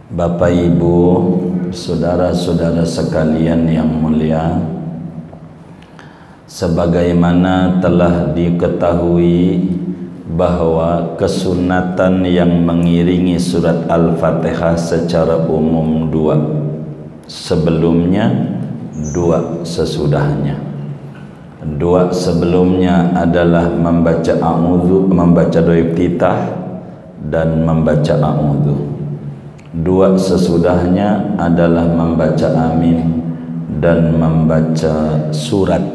Bapak Ibu, saudara-saudara sekalian yang mulia, sebagaimana telah diketahui bahwa kesunatan yang mengiringi surat Al-Fatihah secara umum dua, sebelumnya dua sesudahnya. Dua sebelumnya adalah membaca a'udzu, membaca doa iftitah dan membaca a'udzu. Dua sesudahnya adalah membaca amin dan membaca surat.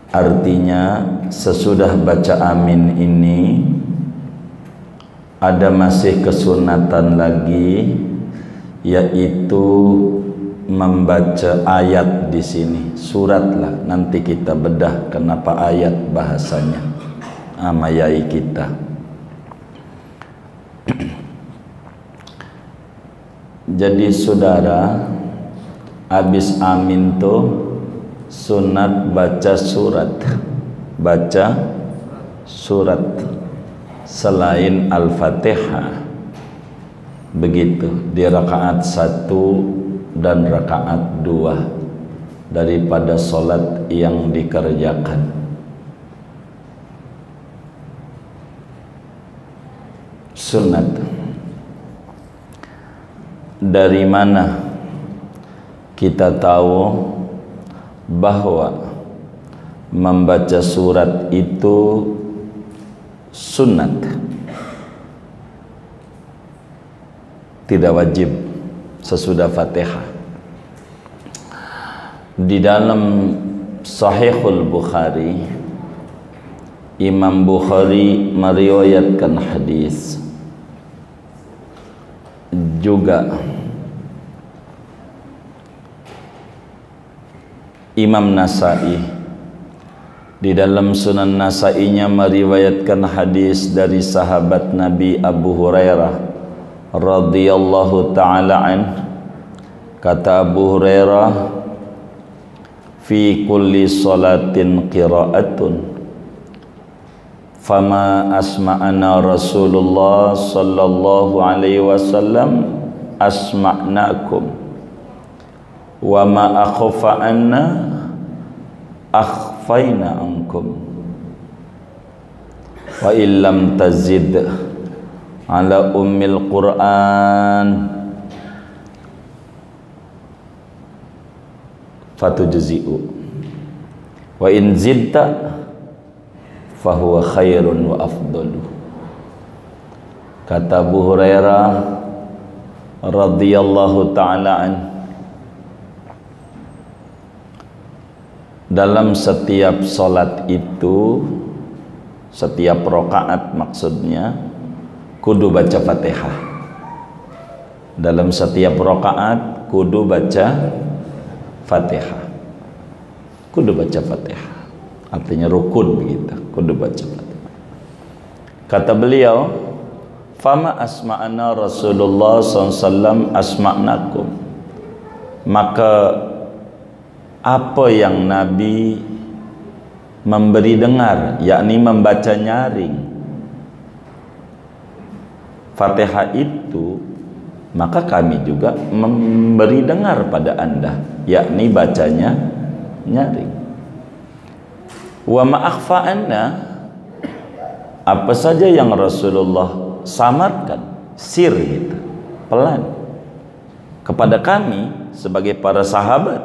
Artinya sesudah baca amin ini ada masih kesunatan lagi, yaitu membaca ayat di sini. Surat lah, nanti kita bedah kenapa ayat bahasanya sama yai kita. Jadi saudara, habis amin tuh sunat baca surat, baca surat selain Al-Fatihah. Begitu di rakaat 1 dan rakaat 2 daripada solat yang dikerjakan. Sunat. Dari mana kita tahu bahwa membaca surat itu sunat? Tidak wajib sesudah Fatihah. Di dalam Sahihul Bukhari, Imam Bukhari meriwayatkan hadis, juga Imam Nasai di dalam Sunan Nasainya meriwayatkan hadis dari sahabat Nabi Abu Hurairah radhiyallahu taala an. Kata Abu Hurairah, fi kulli salatin qira'atun fama asma'ana Rasulullah sallallahu alaihi wasallam asma'nakum wa ma akhfa anna akhfaina ankum wa illam tazid ala ummil Qur'an fatujzi'u wa in zidta fahuwa khairun wa afdalu. Kata Abu Hurairah radhiyallahu ta'ala an, dalam setiap solat itu, setiap rakaat maksudnya, kudu baca Fatihah. Dalam setiap rakaat kudu baca Fatihah. Kudu baca Fatihah. Artinya rukun begitu, kudu baca Fatihah. Kata beliau, fama asma'ana Rasulullah SAW asma'nakum, maka apa yang Nabi memberi dengar, yakni membaca nyaring Fatihah itu, maka kami juga memberi dengar pada anda, yakni bacanya nyaring. Wa ma'akhfa anna, apa saja yang Rasulullah samarkan, sir gitu, pelan, kepada kami sebagai para sahabat,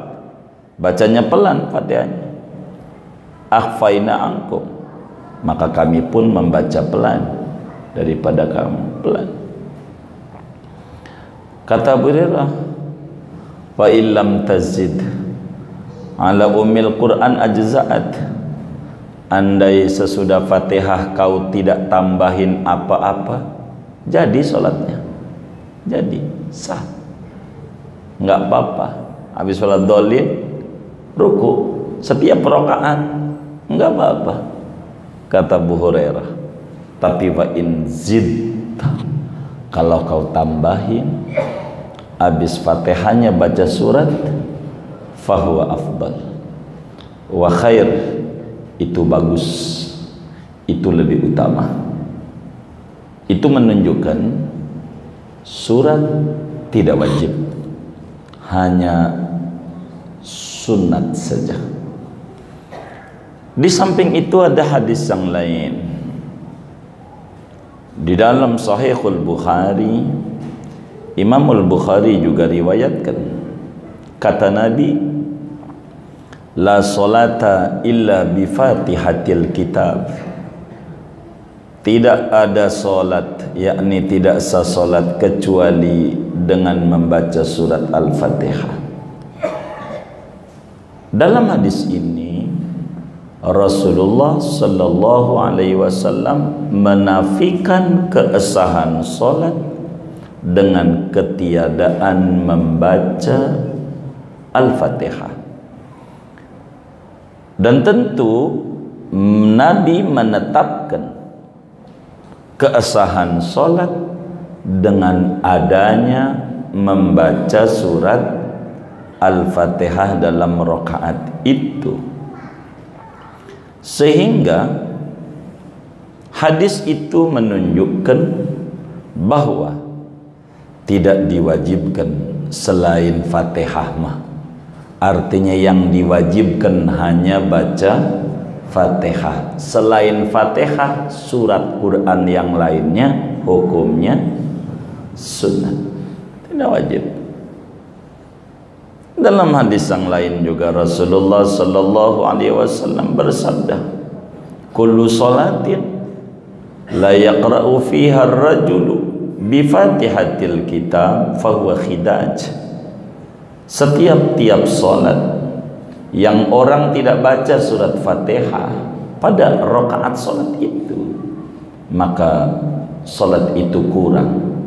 bacanya pelan Fatihahnya. Akhfaina ankum, maka kami pun membaca pelan daripada kamu, pelan. Kata Abu Hurairah, wa illam tazid ala ummil Qur'an ajza'at, andai sesudah Fatihah kau tidak tambahin apa-apa, jadi sholatnya, jadi sah, nggak apa-apa. Habis sholat dolin, ruku setiap rakaat, nggak apa-apa. Kata Abu Hurairah, tapi wa in zidta, kalau kau tambahin habis Fatihahnya baca surat, fahuwa afdal wa khair, itu bagus, itu lebih utama. Itu menunjukkan Surat tidak wajib, hanya sunat saja. Di samping itu ada hadis yang lain. Di dalam Sahihul Bukhari, Imamul Bukhari juga riwayatkan, kata Nabi, la salata illa bi fatihatil kitab. Tidak ada solat, yakni tidak sah solat kecuali dengan membaca surat Al-Fatihah. Dalam hadis ini Rasulullah sallallahu alaihi wasallam menafikan keabsahan solat dengan ketiadaan membaca Al-Fatihah. Dan tentu Nabi menetapkan keabsahan solat dengan adanya membaca surat Al-Fatihah dalam rakaat itu, sehingga hadis itu menunjukkan bahwa tidak diwajibkan selain Fatihah mah. Artinya yang diwajibkan hanya baca Fatihah. Selain Fatihah, surat Quran yang lainnya hukumnya sunnah, tidak wajib. Dalam hadis yang lain juga Rasulullah sallallahu alaihi wasallam bersabda, kullu salatin la yaqra'u fiha ar-rajulu bi fatihatil kitab fahuwa khidaj. Setiap salat yang orang tidak baca surat Fatihah pada rakaat salat itu, maka salat itu kurang.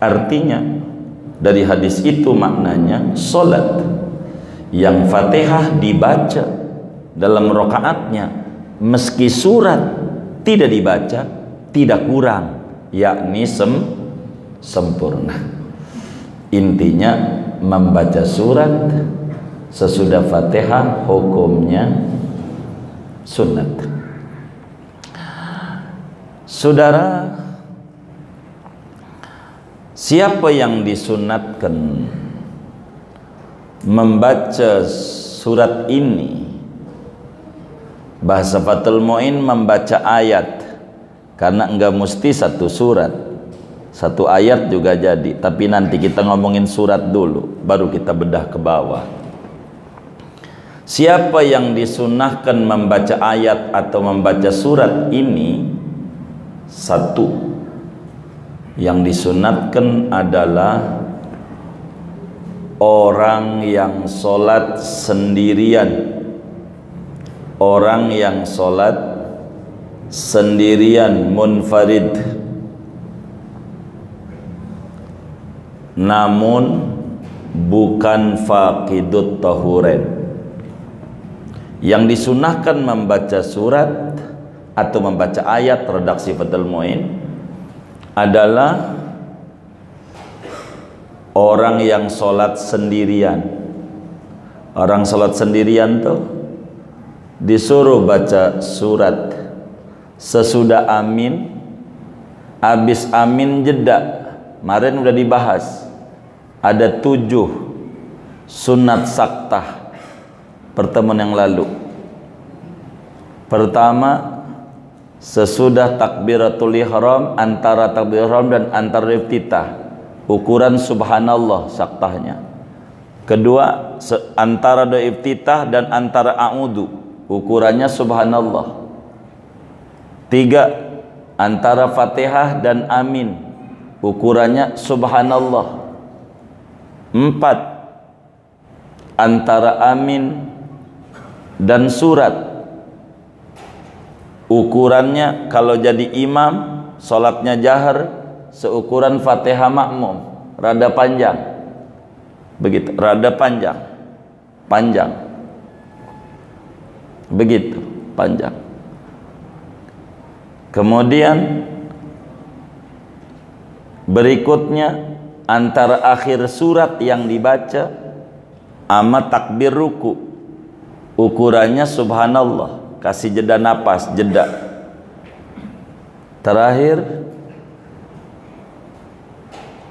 Artinya dari hadis itu maknanya salat yang Fatihah dibaca dalam rakaatnya meski surat tidak dibaca tidak kurang, yakni sempurna. Intinya membaca surat sesudah Fatihah hukumnya sunat. Saudara, siapa yang disunatkan membaca surat ini, bahasa Fathul Mu'in membaca ayat, karena enggak mesti satu surat, satu ayat juga jadi, tapi nanti kita ngomongin surat dulu baru kita bedah ke bawah. Siapa yang disunahkan membaca ayat atau membaca surat ini, satu, yang disunatkan adalah orang yang sholat sendirian. Orang yang sholat sendirian, munfarid, namun bukan faqidut tahuren. Yang disunahkan membaca surat atau membaca ayat, redaksi Fathul Mu'in, adalah orang yang sholat sendirian. Orang sholat sendirian tuh disuruh baca surat sesudah amin, habis amin jeda. Kemarin udah dibahas, ada 7 sunat saktah pertemuan yang lalu. Pertama, sesudah takbiratul ihram, antara takbiratul ihram dan antara iftitah, ukuran subhanallah saktahnya. Kedua, antara doa iftitah dan antara a'udhu, ukurannya subhanallah. 3, antara Fatihah dan amin, ukurannya subhanallah. 4, antara amin dan surat, ukurannya kalau jadi imam sholatnya jahar seukuran Fatihah makmum, rada panjang, begitu, rada panjang, begitu panjang. Kemudian berikutnya antara akhir surat yang dibaca sama takbir ruku, ukurannya subhanallah, kasih jeda napas, jeda. Terakhir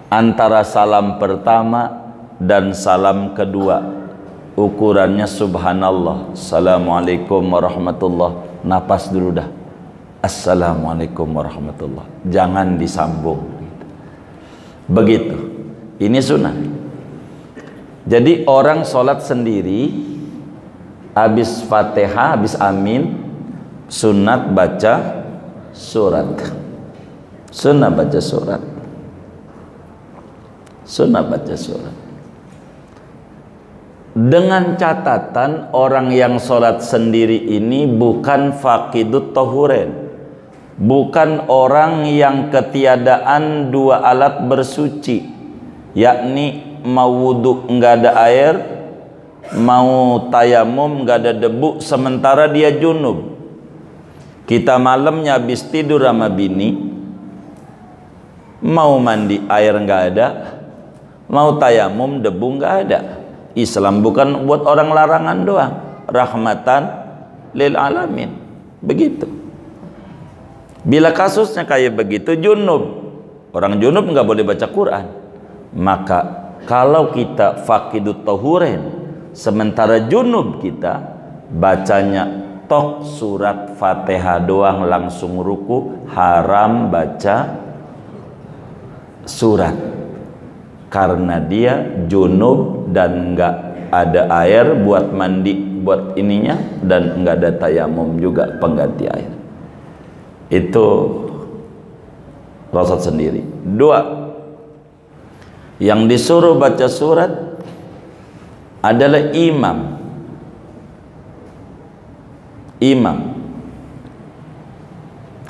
antara salam pertama dan salam kedua ukurannya subhanallah, assalamualaikum warahmatullah, napas dulu dah, assalamualaikum warahmatullah, jangan disambung. Begitu, ini sunnah. Jadi orang sholat sendiri, habis fatihah, habis amin, sunat baca surat, sunnah baca surat, sunnah baca surat. Dengan catatan orang yang sholat sendiri ini bukan faqidut tahuren, bukan orang yang ketiadaan dua alat bersuci, yakni mau wudhu nggak ada air, mau tayamum nggak ada debu, sementara dia junub. Kita malamnya habis tidur sama bini, mau mandi air nggak ada, mau tayamum debu nggak ada. Islam bukan buat orang larangan doang, rahmatan lil alamin. Begitu. Bila kasusnya kayak begitu, junub, orang junub nggak boleh baca Quran. Maka kalau kita faqidut tahuren, sementara junub kita bacanya tok surat Fatihah doang langsung ruku, haram baca surat karena dia junub dan nggak ada air buat mandi, buat ininya, dan nggak ada tayamum juga pengganti air. Itu rosot sendiri. Dua, yang disuruh baca surat adalah imam. Imam.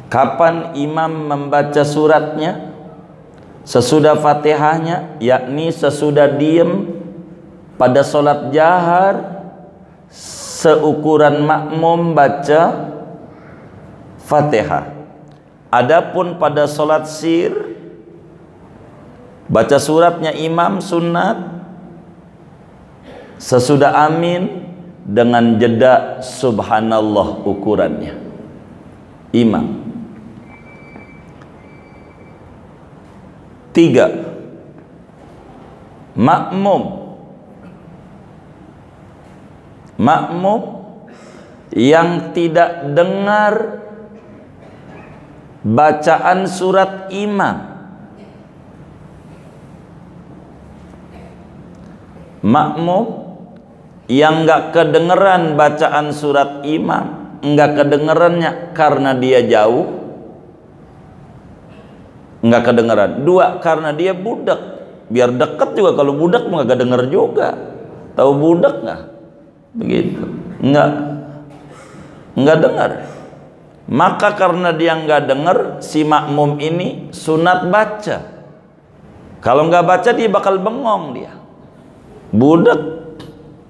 Kapan imam membaca suratnya? Sesudah Fatihahnya, yakni sesudah diem pada sholat jahar, seukuran makmum baca Fatihah. Adapun pada sholat sir, baca suratnya imam sunat sesudah amin dengan jeda subhanallah ukurannya imam. Tiga, makmum. Makmum yang tidak dengar bacaan surat imam. Makmum yang enggak kedengeran bacaan surat imam, enggak kedengerannya karena dia jauh, enggak kedengeran. Dua, karena dia budak. Biar dekat juga, kalau budak enggak denger juga. Tahu budak enggak? Begitu. Enggak dengar. Maka karena dia enggak dengar, si makmum ini sunat baca. Kalau enggak baca dia bakal bengong dia. Budak.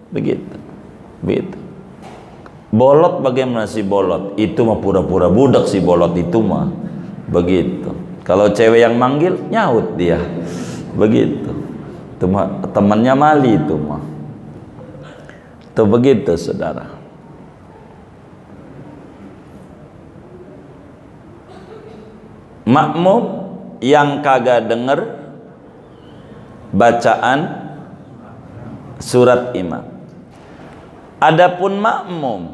Begitu. Begitu. Bolot bagaimana si bolot? Itu mah pura-pura budak si bolot itu mah. Begitu. Kalau cewek yang manggil, nyaut dia. Begitu. Itu mah temannya Mali itu mah. Itu begitu, saudara. Makmum yang kagak denger bacaan surat imam. Adapun makmum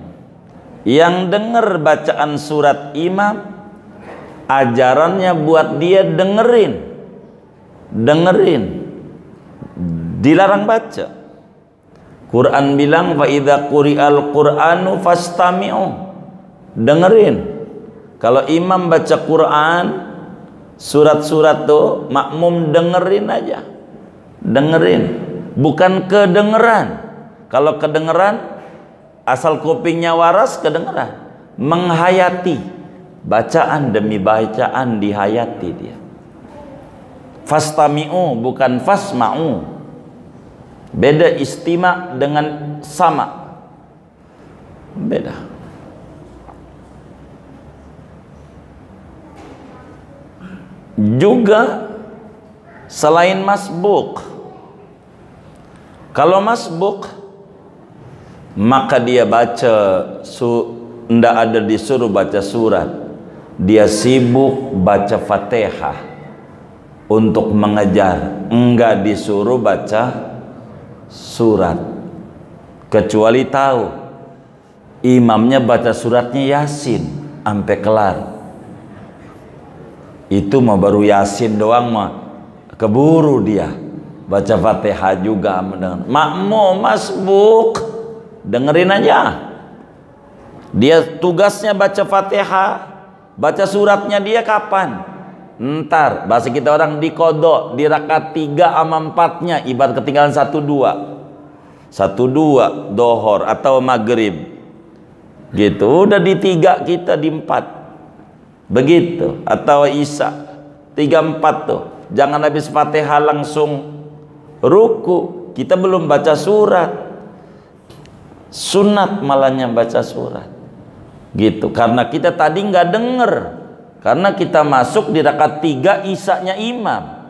yang denger bacaan surat imam, ajarannya buat dia dengerin, dilarang baca. Quran bilang fa idza quri'al qur'anu fastami'u, dengerin. Kalau imam baca Quran, surat-surat tuh makmum dengerin aja, dengerin, bukan kedengeran. Kalau kedengeran, asal kupingnya waras kedengeran, menghayati. Bacaan demi bacaan dihayati dia. Fastami'u bukan fasma'u. Beda istima' dengan sama. Beda. Juga selain masbuk. Kalau masbuk, maka dia baca ndak ada disuruh baca surat. Dia sibuk baca Fatihah untuk mengejar, enggak disuruh baca surat, kecuali tahu imamnya baca suratnya Yasin sampai kelar. Itu mah baru Yasin doang mah keburu dia baca Fatihah juga mendengar. Makmum masbuk, dengerin aja. Dia tugasnya baca Fatihah, baca suratnya dia kapan? Ntar bahasa kita orang dikodok di rakaat 3 sama 4-nya, ibarat ketinggalan 1-2 dohor atau maghrib gitu, udah di 3 kita di 4 begitu, atau isya 3-4 tuh, jangan habis Fatihah langsung ruku, kita belum baca surat, sunat malahnya baca surat gitu, karena kita tadi nggak denger, karena kita masuk di rakaat 3 isya-nya imam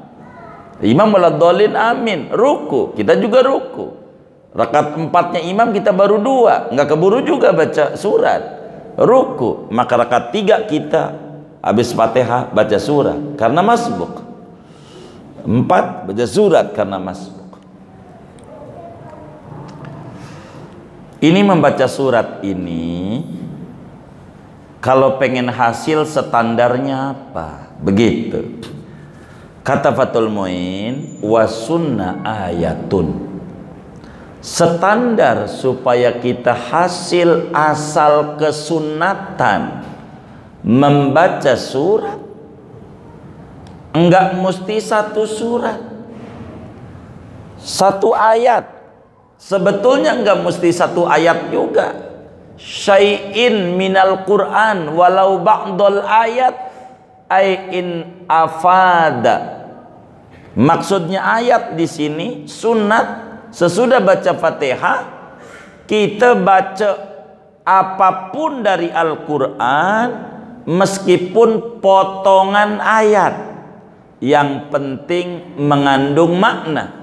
waladhdallin amin, ruku kita juga ruku, rakaat 4-nya imam kita baru 2, nggak keburu juga baca surat, ruku, maka rakaat 3 kita habis Fatihah baca surat karena masbuk, 4 baca surat karena masbuk. Ini membaca surat ini kalau pengen hasil standarnya apa? Begitu. Kata Fathul Muin, wasunna ayatun. Standar supaya kita hasil asal kesunatan membaca surat, enggak mesti 1 surat, 1 ayat. Sebetulnya enggak mesti 1 ayat juga. Syai'in minal Qur'an walau ba'dal ayat in afada. Maksudnya ayat di sini sunat, sesudah baca Fatihah kita baca apapun dari Al-Qur'an meskipun potongan ayat, yang penting mengandung makna.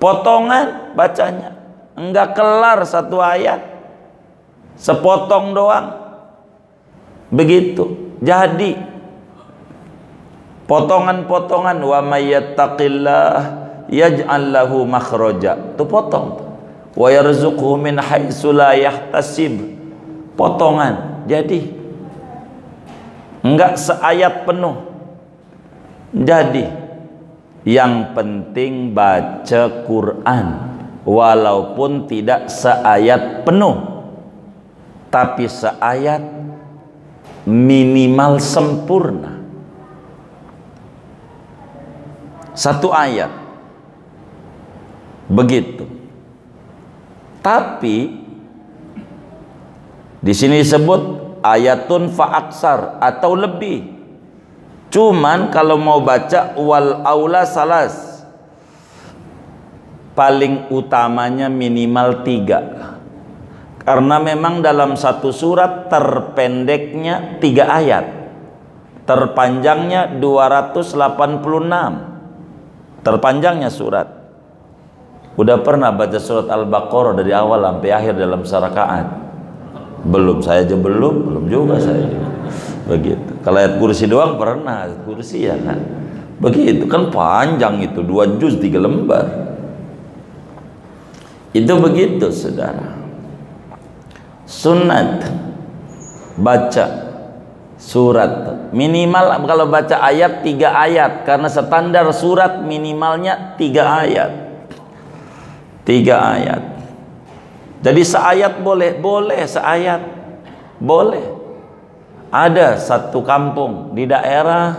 Potongan bacanya, enggak kelar 1 ayat, sepotong doang begitu. Jadi potongan-potongan, wa may yattaqillah yaj'al lahu makhraja, itu potong, wa yarzuqhu min haitsu la yahtasib, potongan. Jadi enggak seayat penuh. Jadi yang penting baca Quran walaupun tidak seayat penuh, tapi seayat minimal sempurna, 1 ayat begitu. Tapi di sini disebut ayatun fa'aksar atau lebih. Cuman kalau mau baca wal aula salas, paling utamanya minimal 3, karena memang dalam 1 surat terpendeknya 3 ayat, terpanjangnya 286, terpanjangnya surat. Udah pernah baca surat Al-Baqarah dari awal sampai akhir dalam serakaat? Belum, saya aja belum juga saya begitu. Kalau ayat kursi doang pernah, ayat kursi ya kan begitu, kan panjang itu, 2 juz 3 lembar. Itu begitu saudara. Sunat baca surat minimal, kalau baca ayat 3 ayat, karena standar surat minimalnya 3 ayat. 3 ayat. Jadi seayat boleh seayat boleh. Ada 1 kampung di daerah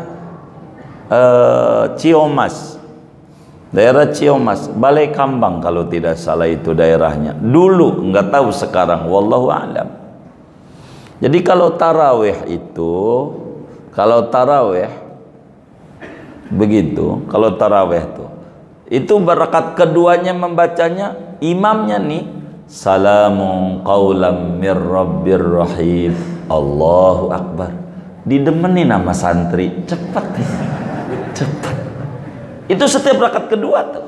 Ciomas, Balai Kambang kalau tidak salah itu daerahnya dulu, nggak tahu sekarang, wallahu a'lam. Jadi kalau tarawih begitu, kalau tarawih itu berkat keduanya membacanya, imamnya nih salamun qaulam mir rabbir rahim, Allahu Akbar, didemeni nama santri, cepat. Itu setiap rakaat kedua tuh,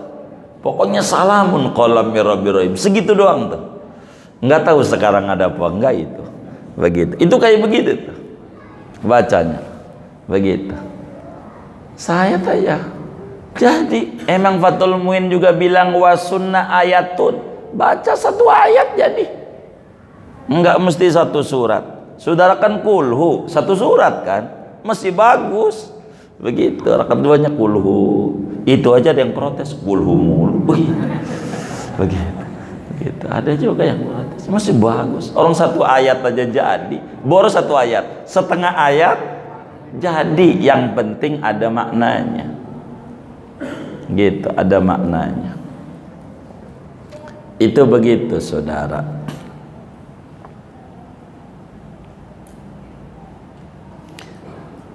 pokoknya salamun qaulam mir rabbir rahim, segitu doang tuh. Nggak tahu sekarang ada apa enggak itu. Begitu, itu kayak begitu tuh bacanya, begitu. Saya tanya. Jadi emang Fathul Muin juga bilang wasunnah ayatun. Baca satu ayat jadi. Enggak mesti satu surat. Saudara kan kulhu, satu surat kan? Masih bagus. Begitu, rakaat duanya kulhu. Itu aja ada yang protes, kulhu mulu. Begitu. Begitu. Ada juga yang protes. Masih bagus. Orang satu ayat aja jadi. Baru satu ayat. Setengah ayat jadi. Yang penting ada maknanya. Gitu, ada maknanya. Itu begitu, saudara.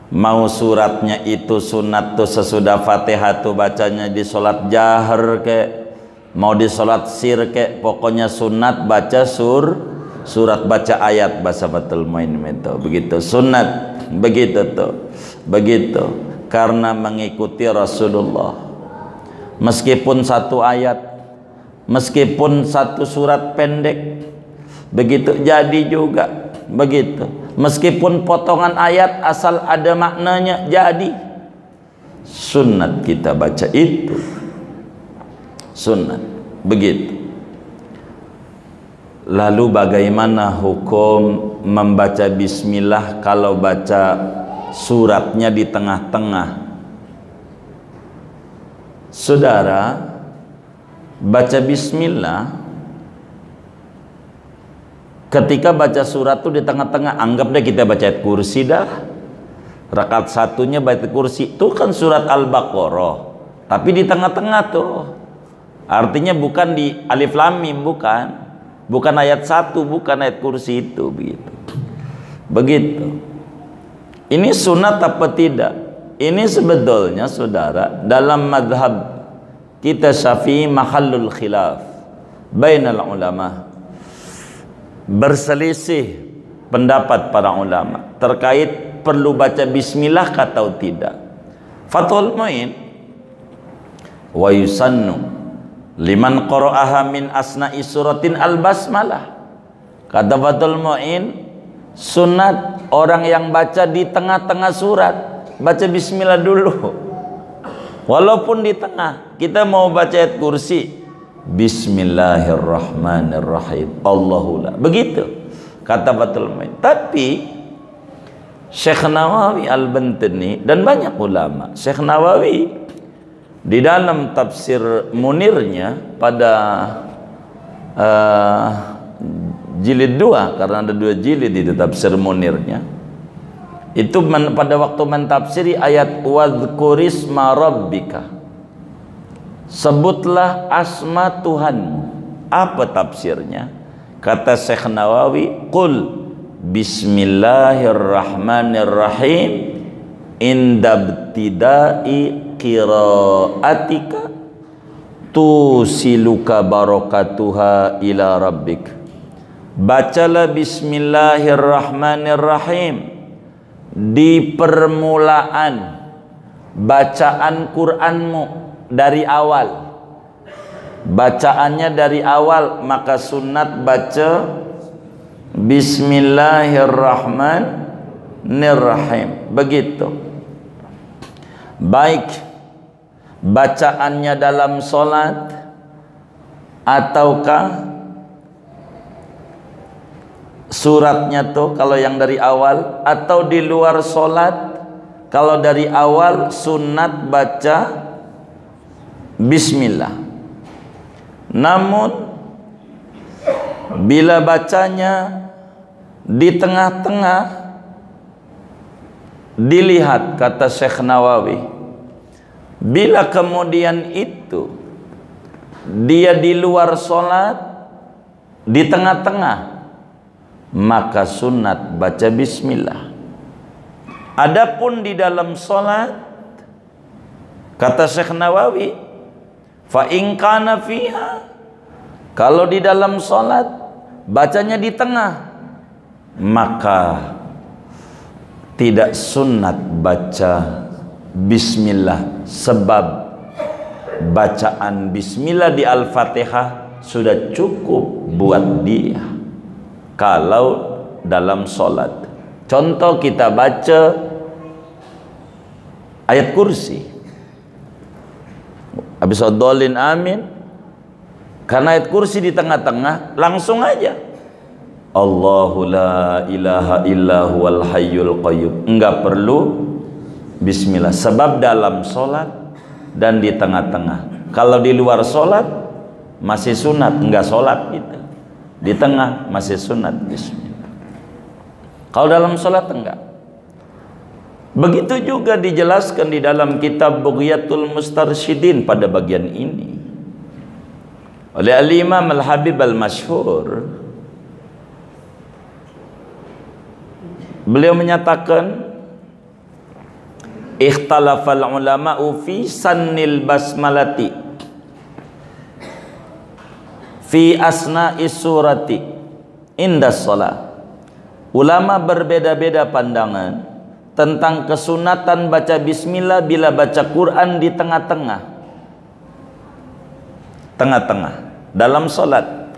Mau suratnya itu sunat tuh sesudah Fatihah tuh bacanya di sholat jahar kek, mau di sholat sir kek, pokoknya sunat baca surat, baca ayat bahasa Fathul Muin itu. Begitu sunat, begitu tuh, begitu. Karena mengikuti Rasulullah. Meskipun satu ayat, meskipun satu surat pendek, begitu jadi juga, begitu. Meskipun potongan ayat asal ada maknanya jadi. Sunnat kita baca itu. Sunnat, begitu. Lalu bagaimana hukum membaca bismillah kalau baca suratnya di tengah-tengah? Saudara, baca bismillah ketika baca surat itu di tengah-tengah, anggap deh kita baca ayat kursi dah. Rakaat satunya baca kursi itu kan surat Al-Baqarah, tapi di tengah-tengah tuh. Artinya bukan di alif lam mim, bukan ayat 1, bukan ayat kursi itu, begitu. Begitu. Ini sunat apa tidak? Ini sebetulnya saudara dalam madhab kita Syafi'i mahallul khilaf bainal ulama. Berselisih pendapat para ulama terkait perlu baca bismillah atau tidak. Fathul Muin wa yusannu liman qara'aha min asna'i suratin al-basmalah. Kata Fathul Muin, sunat orang yang baca di tengah-tengah surat baca bismillah dulu. Walaupun di tengah kita mau baca ayat kursi, Bismillahirrahmanirrahim, Allahullah, begitu kata Fathul Muin. Tapi Syekh Nawawi Al-Bantani dan banyak ulama, Syekh Nawawi di dalam tafsir Munirnya pada jilid 2, karena ada 2 jilid itu tafsir Munirnya, itu pada waktu mentafsiri ayat wadhkurisma rabbika, sebutlah asma Tuhanmu. Apa tafsirnya? Kata Syekh Nawawi, qul bismillahirrahmanirrahim indabtidai qiraatika tusiluka barakatuha ila rabbik. Bacalah bismillahirrahmanirrahim di permulaan bacaan Qur'anmu dari awal. Bacaannya dari awal, maka sunat baca Bismillahirrahmanirrahim. Begitu. Baik bacaannya dalam solat ataukah suratnya tuh kalau yang dari awal, atau di luar solat. Kalau dari awal sunat baca bismillah. Namun bila bacanya di tengah-tengah, dilihat kata Syekh Nawawi, bila kemudian itu dia di luar solat, di tengah-tengah, maka sunat baca bismillah. Adapun di dalam solat, kata Syekh Nawawi, fa in kana fiha, kalau di dalam solat bacanya di tengah, maka tidak sunat baca bismillah, sebab bacaan bismillah di Al-Fatihah sudah cukup buat dia kalau dalam solat. Contoh, kita baca ayat kursi. Habis dolin amin, karena ayat kursi di tengah-tengah, langsung aja Allahu la ilaha illa huwal hayyul qayyum. Enggak perlu bismillah, sebab dalam sholat dan di tengah-tengah. Kalau di luar sholat masih sunat, enggak sholat gitu. Di tengah masih sunat bismillah. Kalau dalam sholat enggak. Begitu juga dijelaskan di dalam kitab Bughyatul Mustarsyidin pada bagian ini oleh Al-Imam Al-Habib Al-Masyhur. Beliau menyatakan ikhtalafal ulama'u fi sannil basmalati fi asna'is surati indas shalah. Ulama berbeda-beda pandangan tentang kesunatan baca bismillah bila baca Quran di tengah-tengah dalam sholat.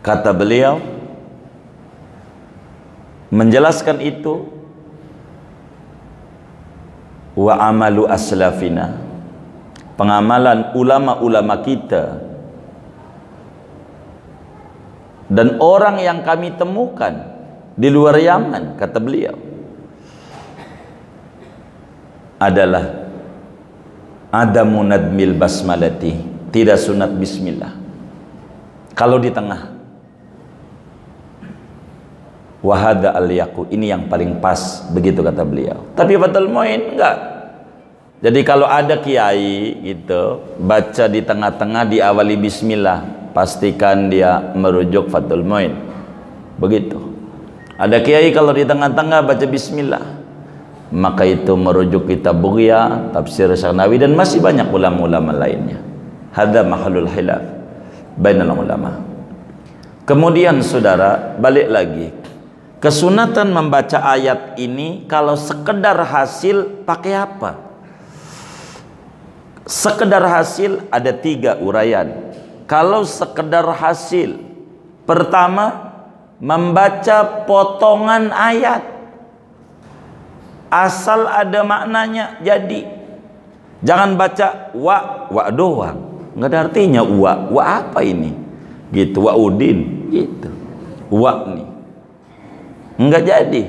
Kata beliau menjelaskan itu, wa amalu aslafina, pengamalan ulama-ulama kita dan orang yang kami temukan di luar Yaman, kata beliau, adalah adamu nadmil basmalati, tidak sunat bismillah kalau di tengah. Wahada al-yaqu, ini yang paling pas, begitu kata beliau. Tapi Fathul Muin enggak. Jadi kalau ada kiai gitu baca di tengah-tengah diawali bismillah, pastikan dia merujuk Fathul Muin. Begitu. Ada kiai kalau di tengah-tengah baca bismillah, maka itu merujuk kitab Bughya, tafsir Syarnawi, dan masih banyak ulama-ulama lainnya. Hadza mahallul khilaf bainal ulama. Kemudian saudara, balik lagi. Kesunatan membaca ayat ini kalau sekedar hasil pakai apa? Sekedar hasil ada 3 uraian. Kalau sekedar hasil, pertama, membaca potongan ayat, asal ada maknanya jadi. Jangan baca wa doang, nggak ada artinya wa apa ini gitu, wa udin gitu, wa nih nggak jadi.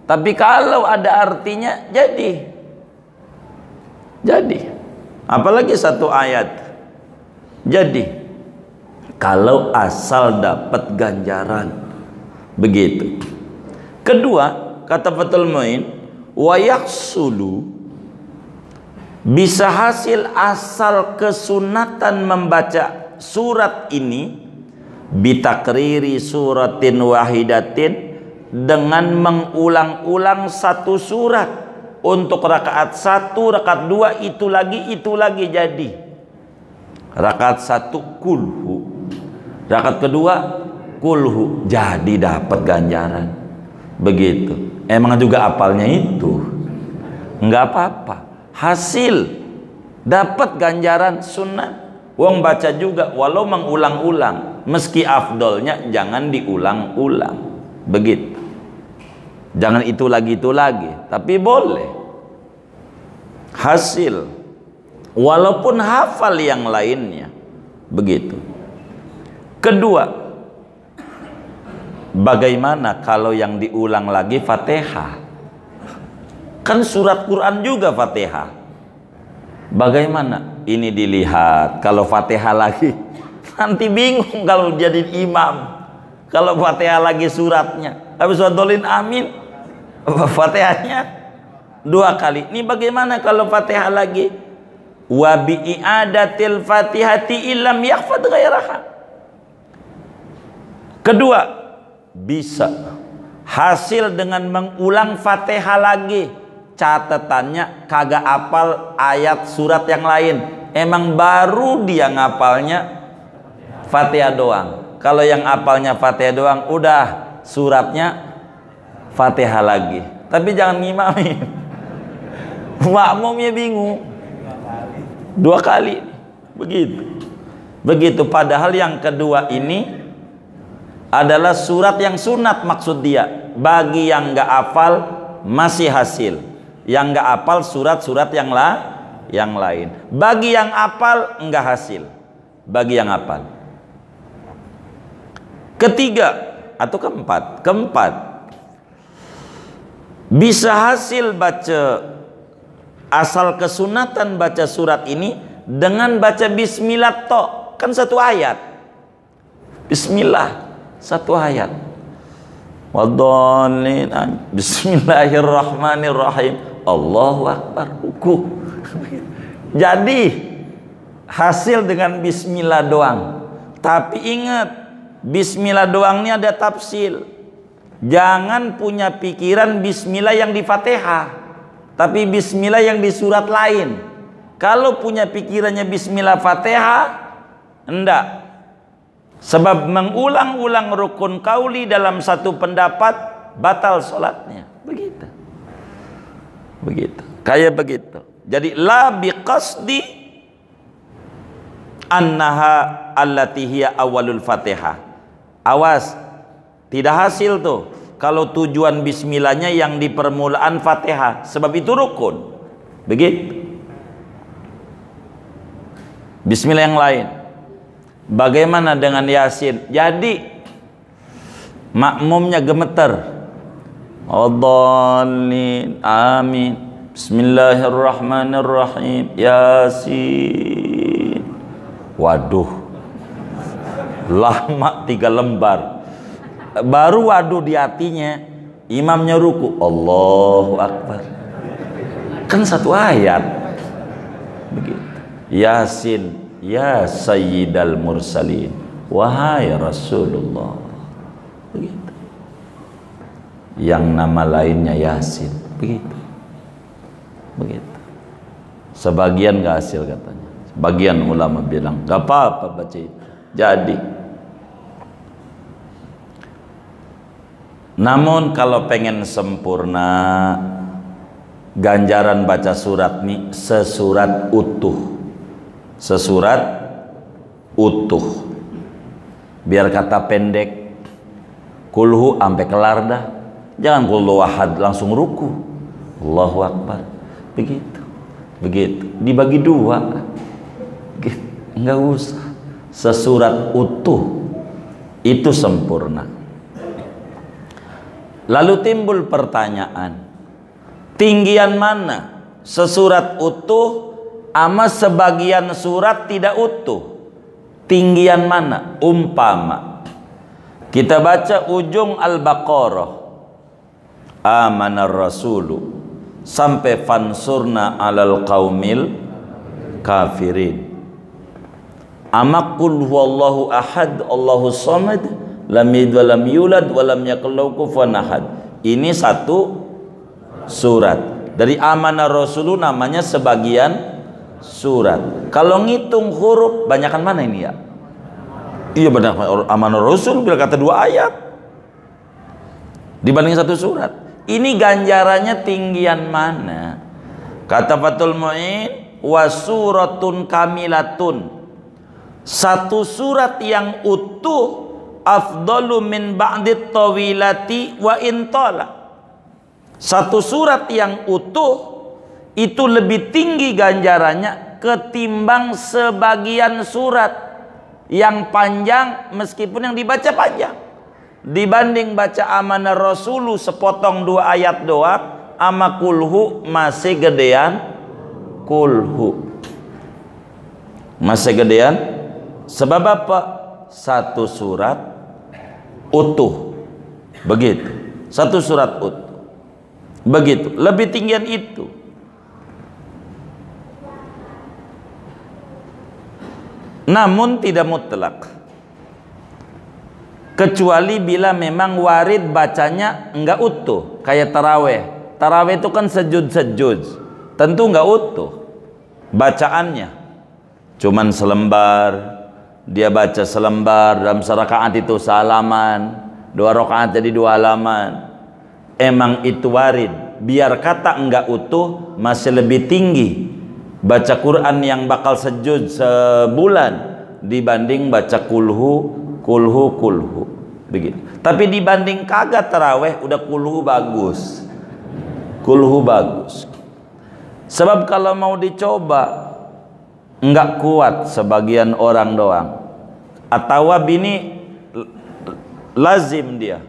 Tapi kalau ada artinya jadi, apalagi satu ayat jadi, kalau asal dapat ganjaran. Begitu. Kedua, kata Fathul Muin, wa yahsulu, bisa hasil asal kesunatan membaca surat ini bitakriri suratin wahidatin, dengan mengulang-ulang satu surat. Untuk rakaat 1, rakaat 2 itu lagi jadi. Rakaat 1 kulhu, rakaat kedua kulhu, jadi dapat ganjaran. Begitu. Emang juga apalnya itu enggak apa-apa, hasil dapat ganjaran sunnah. Wong baca juga walau mengulang-ulang, meski afdolnya jangan diulang-ulang. Begitu. Jangan itu lagi, tapi boleh hasil walaupun hafal yang lainnya. Begitu. Kedua, bagaimana kalau yang diulang lagi Fatihah? Kan surat Quran juga Fatihah. Bagaimana? Ini dilihat. Kalau Fatihah lagi, nanti bingung kalau jadi imam. Kalau Fatihah lagi suratnya, habis dolin amin, Fatihahnya 2 kali. Ini bagaimana kalau Fatihah lagi? Wa bi i'adatil Fatihati illam yakhfad ghairaha. Kedua, bisa hasil dengan mengulang Fatihah lagi. Catatannya kagak apal ayat surat yang lain, emang baru dia ngapalnya Fatihah doang. Kalau yang apalnya Fatihah doang, udah suratnya Fatihah lagi. Tapi jangan ngimamin, makmumnya bingung 2 kali. Begitu. Padahal yang kedua ini adalah surat yang sunat, maksud dia. Bagi yang nggak hafal masih hasil. Yang nggak hafal surat-surat yang lain. Bagi yang hafal nggak hasil. Bagi yang hafal. Ketiga atau keempat, bisa hasil baca asal kesunatan baca surat ini dengan baca bismillah tok, kan satu ayat. Bismillah satu ayat. Wadallin, bismillahirrahmanirrahim, Allahu akbar, ruku. Jadi hasil dengan bismillah doang. Tapi ingat, bismillah doang ini ada tafsil. Jangan punya pikiran bismillah yang di Fatihah, tapi bismillah yang di surat lain. Kalau punya pikirannya bismillah Fatihah, enggak. Sebab mengulang-ulang rukun qauli dalam satu pendapat batal sholatnya. Begitu. Begitu. Kayak begitu. Jadi la biqasdi annaha allati hiya awalul Fatihah. Awas, tidak hasil tuh kalau tujuan bismillahnya yang di permulaan Fatihah, sebab itu rukun. Begitu. Bismillah yang lain. Bagaimana dengan Yasin? Jadi makmumnya gemeter. Wadallin, amin. Bismillahirrahmanirrahim. Yasin. Waduh, lama 3 lembar. Baru waduh di hatinya. Imamnya ruku, Allahu akbar. Kan satu ayat. Begitu. Yasin, ya sayyidal mursalin, wahai Rasulullah. Begitu. Yang nama lainnya Yasin. Begitu. Begitu. Sebagian gak hasil katanya. Sebagian ulama bilang gak apa-apa baca itu. Jadi, namun kalau pengen sempurna, ganjaran baca surat nih sesurat utuh. Sesurat utuh. Biar kata pendek, kulhu sampai kelar dah. Jangan kulhu wahad langsung ruku, Allahu akbar. Begitu. Begitu. Dibagi 2. Enggak usah. Sesurat utuh itu sempurna. Lalu timbul pertanyaan, tinggian mana sesurat utuh ama sebagian surat tidak utuh? Tinggian mana? Umpama kita baca ujung Al-Baqarah, amanar rasulu, sampai fansurna alal qaumil kafirin. Ama qul huwallahu ahad, Allahu samad, lam yalid wa lam yulad wa lam yakul lahu kufuwan ahad. Ini satu surat. Dari amanar rasulu namanya sebagian surat. Kalau ngitung huruf, banyakan mana ini ya? Iya benar, amanah rasul bila kata 2 ayat dibanding satu surat. Ini ganjarannya tinggian mana? Kata Fathul Mu'in, wasuratun kamilatun, satu surat yang utuh afdalu min ba'dit tawilati wa intala. Satu surat yang utuh itu lebih tinggi ganjarannya ketimbang sebagian surat yang panjang, meskipun yang dibaca panjang. Dibanding baca amanah rasulu sepotong 2 ayat doang, ama kulhu masih gedean kulhu, masih gedean. Sebab apa? Satu surat utuh. Begitu. Satu surat utuh. Begitu. Lebih tinggian itu. Namun tidak mutlak, kecuali bila memang warid bacanya enggak utuh. Kayak taraweh. Taraweh itu kan sejud-sejud, tentu enggak utuh bacaannya, cuman selembar. Dia baca selembar, dalam serakaat itu sehalaman, 2 rakaat jadi 2 halaman. Emang itu warid. Biar kata enggak utuh, masih lebih tinggi baca Quran yang bakal sejud sebulan dibanding baca kulhu begitu. Tapi dibanding kagak taraweh, udah kulhu bagus. Kulhu bagus. Sebab kalau mau dicoba enggak kuat sebagian orang doang. Atau bini lazim dia.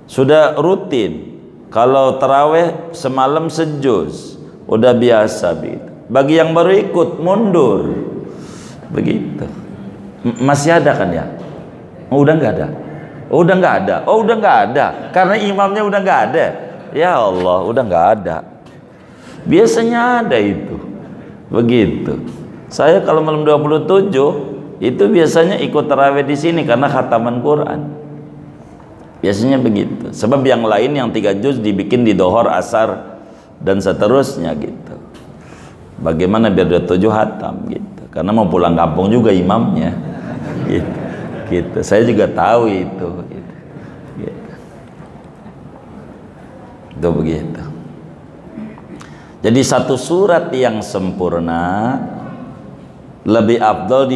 Sudah rutin. Kalau tarawih semalam sejuz, udah biasa begitu. Bagi yang baru ikut mundur. Begitu. Masih ada kan ya? Oh, udah enggak ada. Oh, udah enggak ada. Oh, udah enggak ada. Karena imamnya udah enggak ada. Ya Allah, udah enggak ada. Biasanya ada itu. Begitu. Saya kalau malam 27 itu biasanya ikut tarawih di sini karena khataman Quran. Biasanya begitu. Sebab yang lain yang 3 juz dibikin di dohor, asar dan seterusnya gitu. Bagaimana biar 27 hatam gitu. Karena mau pulang kampung juga imamnya. Gitu. Gitu. Saya juga tahu itu. Gitu. Gitu. Itu begitu. Jadi satu surat yang sempurna lebih afdal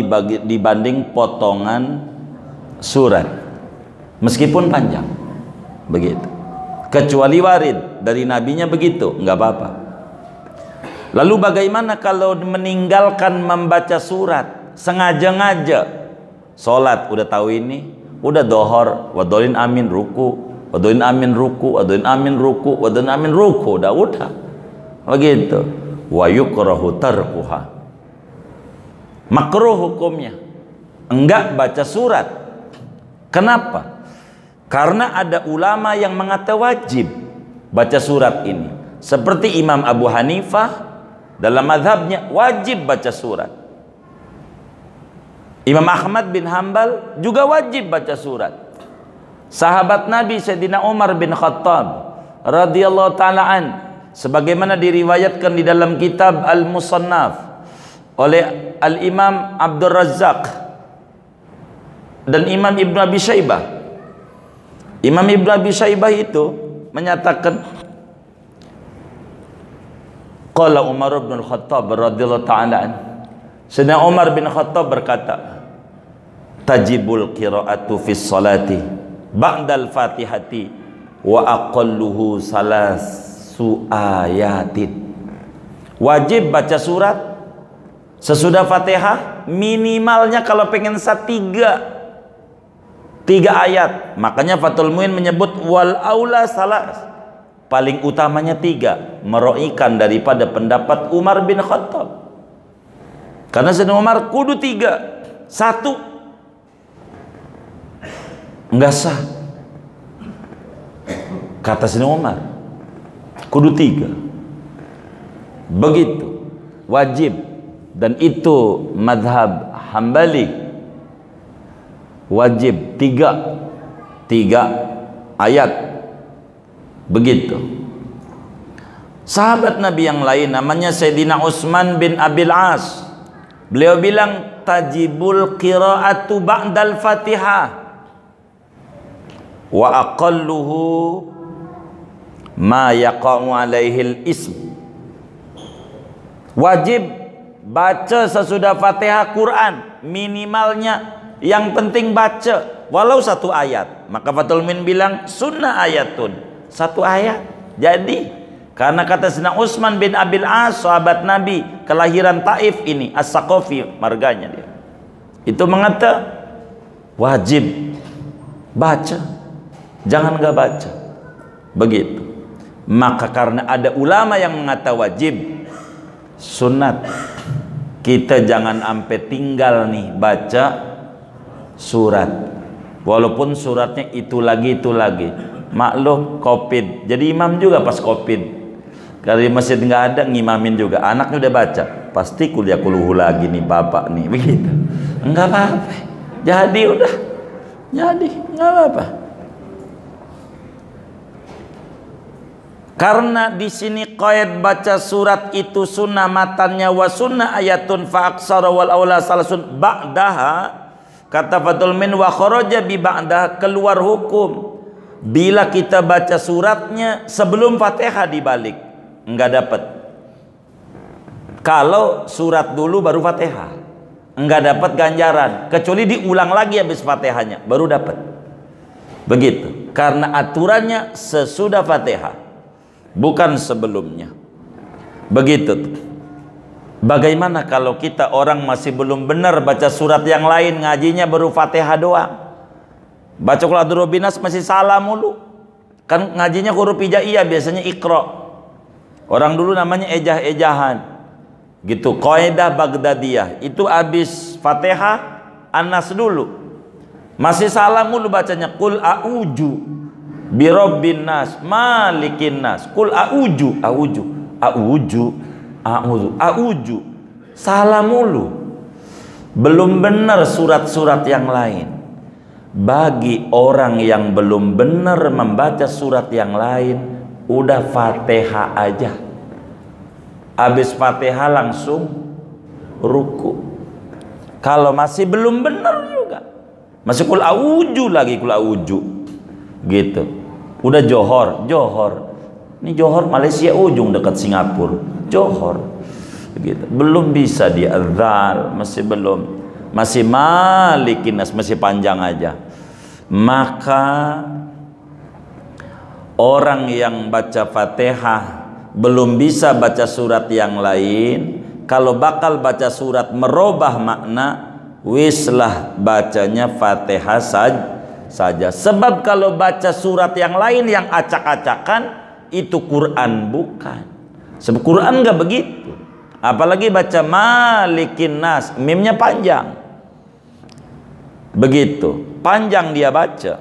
dibanding potongan surat, meskipun panjang. Begitu. Kecuali warid dari nabinya begitu, nggak apa-apa. Lalu bagaimana kalau meninggalkan membaca surat, sengaja-ngaja sholat, udah tahu ini, udah dohor, wadolin amin ruku, wadolin amin ruku, wadolin amin ruku, wadolin amin ruku, udah begitu. Wa yukrahu tarkuha, makruh hukumnya enggak baca surat. Kenapa? Karena ada ulama yang mengatakan wajib baca surat ini, seperti Imam Abu Hanifah dalam mazhabnya wajib baca surat. Imam Ahmad bin Hanbal juga wajib baca surat. Sahabat Nabi Sayyidina Umar bin Khattab radhiyallahu ta'ala an, sebagaimana diriwayatkan di dalam kitab Al-Musannaf oleh Al-Imam Abdul Razzaq dan Imam Ibn Abi Syaibah. Imam Ibn Abi Syaibah itu menyatakan, qala Umar bin Khattab radhiyallahu ta'ala an, Sayyidina Umar bin Khattab berkata, tajibul qira'atu fis salati ba'dal fatihati wa aqalluhu salasu ayatin. Wajib baca surat sesudah Fatihah, minimalnya kalau pengen tiga ayat. Makanya Fathul Muin menyebut wal aula salas, paling utamanya 3, meroikan daripada pendapat Umar bin Khattab. Karena Sayyidina Umar kudu 3, 1 enggak sah. Kata Sayyidina Umar kudu 3, begitu wajib. Dan itu madhab Hambali, wajib 3 ayat, begitu. Sahabat Nabi yang lain namanya Sayyidina Utsman bin Abil As, beliau bilang tajibul qira'atu ba'dal Fatihah wa aqalluhu ma yaqa'u alaihil ism. Wajib baca sesudah Fatihah Quran, minimalnya yang penting baca walau 1 ayat. Maka Fathul Min bilang sunnah ayatun, 1 ayat. Jadi karena kata Sayyidina Utsman bin Abil As, sahabat Nabi kelahiran Taif ini, As-Saqafi marganya dia, itu mengata wajib baca, jangan nggak baca, begitu. Maka karena ada ulama yang mengata wajib, sunat, kita jangan sampai tinggal nih baca surat, walaupun suratnya itu lagi. Maklum Covid, jadi imam juga pas Covid, dari masjid nggak ada, ngimamin juga, anaknya udah baca, pasti kuliah kuluhu lagi nih bapak nih, begitu. Enggak apa-apa, jadi udah, jadi nggak apa-apa. Karena di sini qaid baca surat itu sunnah matannya wa sunnah ayatun fa aqsara wal aula salasun ba'daha, kata Fathul Min wa kharaja bi ba'daha, keluar hukum bila kita baca suratnya sebelum Fatihah dibalik, enggak dapat. Kalau surat dulu baru Fatihah, enggak dapat ganjaran, kecuali diulang lagi habis Fatihahnya baru dapat. Begitu. Karena aturannya sesudah Fatihah. bukan sebelumnya. Begitu. Bagaimana kalau kita orang masih belum benar baca surat yang lain, ngajinya baru Fatihah doang, baca Qul a'udzu birabbil nas masih salah mulu. Kan ngajinya huruf hijaiyah, biasanya Iqra. Orang dulu namanya ejah-ejahan gitu, Qaidah Baghdadiyah. Itu habis Fatihah An-Nas dulu, masih salah mulu bacanya. Qul a'udzu birabbin nas malikin nas. Qul a'udzu, a'udzu, salah mulu. Belum benar surat-surat yang lain. Bagi orang yang belum benar membaca surat yang lain, udah Fatihah aja, habis Fatihah langsung ruku. Kalau masih belum benar juga, masih Qul a'udzu lagi, Qul a'udzu gitu, udah Johor. Ini Johor Malaysia ujung dekat Singapura, Johor gitu. Belum bisa dia azhar, masih belum, masih malikin nas, masih panjang aja. Maka orang yang baca Fatihah belum bisa baca surat yang lain, kalau bakal baca surat merubah makna, wislah bacanya Fatihah saja. Sebab kalau baca surat yang lain yang acak-acakan, itu Quran bukan. Sebab Quran nggak begitu. Apalagi baca malikin nas, mimnya panjang. Begitu, panjang dia baca.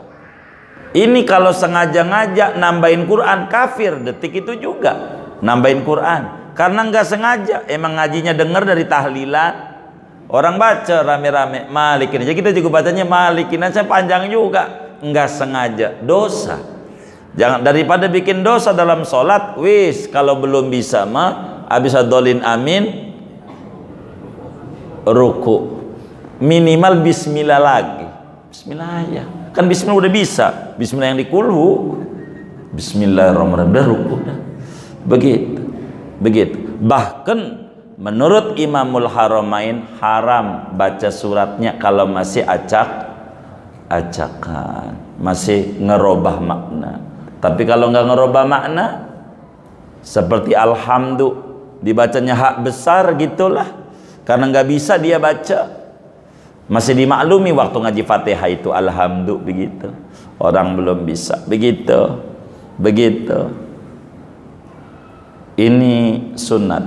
Ini kalau sengaja ngajak nambahin Quran, kafir detik itu juga nambahin Quran. Karena nggak sengaja, emang ngajinya dengar dari tahlilan, orang baca rame-rame malikin aja, kita juga bacanya malikin aja panjang juga, nggak sengaja, dosa. Jangan, daripada bikin dosa dalam sholat, wis kalau belum bisa mah habis adolin amin ruku, minimal bismillah lagi, bismillah aja. Kan bismillah udah bisa, bismillah yang dikulhu, bismillahirrahmanirrahim, udah ruku dah. Begitu. Bahkan menurut Imamul Haramain haram baca suratnya kalau masih acak-acakan, masih ngerubah makna. Tapi kalau nggak ngerubah makna, seperti alhamdulillah dibacanya hak besar gitulah, karena nggak bisa dia baca, masih dimaklumi waktu ngaji Fatihah itu alhamdulillah begitu. Orang belum bisa begitu. Ini sunat.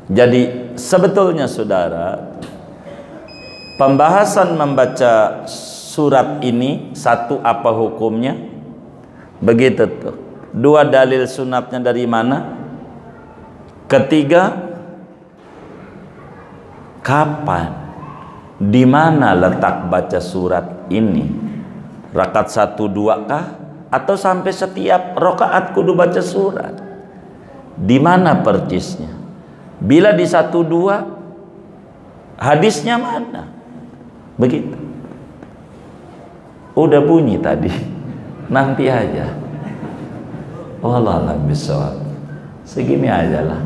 Jadi sebetulnya saudara, pembahasan membaca surat ini, satu, apa hukumnya, begitu tuh. Dua, dalil sunatnya dari mana. Ketiga, kapan, di mana letak baca surat ini? Rakaat 1-2 kah? Atau sampai setiap rakaat kudu baca surat? Di mana percisnya? Bila di 1-2, hadisnya mana? Begitu. Udah bunyi tadi, nanti aja. Wallahualam bishawab. Segini aja lah.